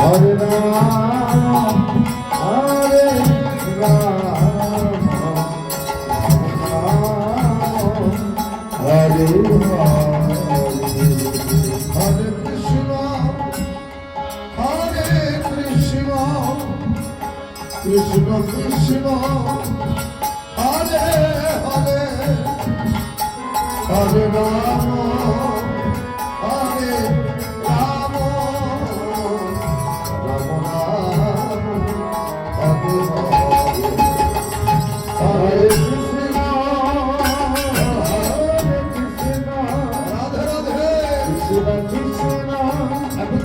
Hare Rama, Hare Rama, Hare Rama, Hare Krishna, Hare Krishna, Krishna Krishna, Hare Hare, Hare Rama, Hare Rama, Rama Rama, Hare Hare, Hare Krishna, Hare Krishna, Radhe Radhe, Krishna Krishna, Hare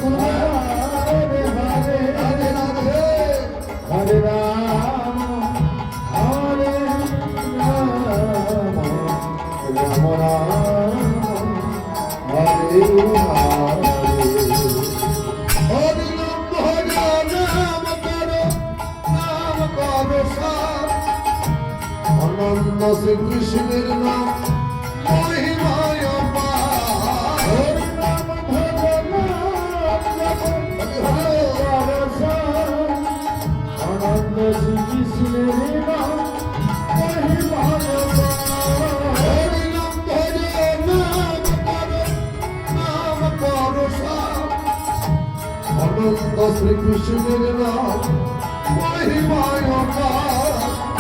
Hare, Radhe Radhe, Hare Rama, Hare Rama, Rama Rama, Hare Hare. Hare Rama, Hare Rama, Rama Karo Sar. অনন্ত শ্রীকৃষ্ণের নাম মহিমায় অপার। হরে রাম ভজ অনন্ত শ্রীকৃষ্ণের নাম মহিমায় অপার। হরে রাম ভজ নাম করো সার। অনন্ত শ্রীকৃষ্ণের নাম মহিমায় অপার।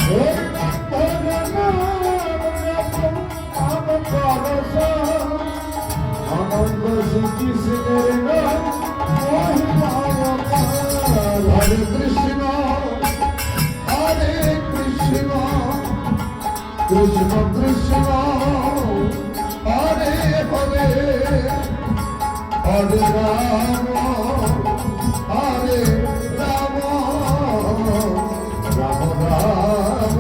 হরে আনন্দ শ্রীকৃষ্ণের নাম মহিমায় অপার। হরে কৃষ্ণ, হরে কৃষ্ণ, কৃষ্ণ কৃষ্ণ, হরে হরে, হরে রাম, হরে রাম, রাম রাম,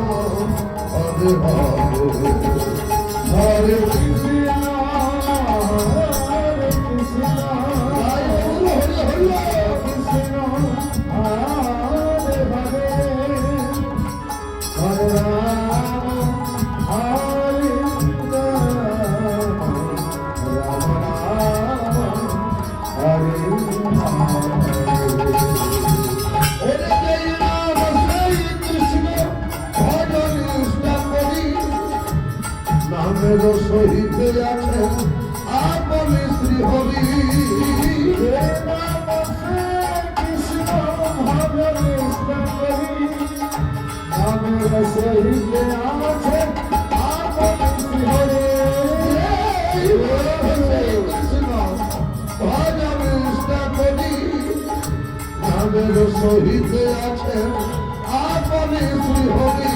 হরে হরে, হরে কৃষ্ণ, হরে কৃষ্ণ, হরে কৃষ্ণ, হরে হরে, হরে রাম, হরে রাম, রাম রাম, হরে নামের সহিত আছেন আপন শ্রী হরি। কৃষ্ণ ভজন নামের সহিত আছেন আপন শ্রী হরি। কৃষ্ণ ভজন করি নামের সহিত আছেন আপন শ্রী হরি।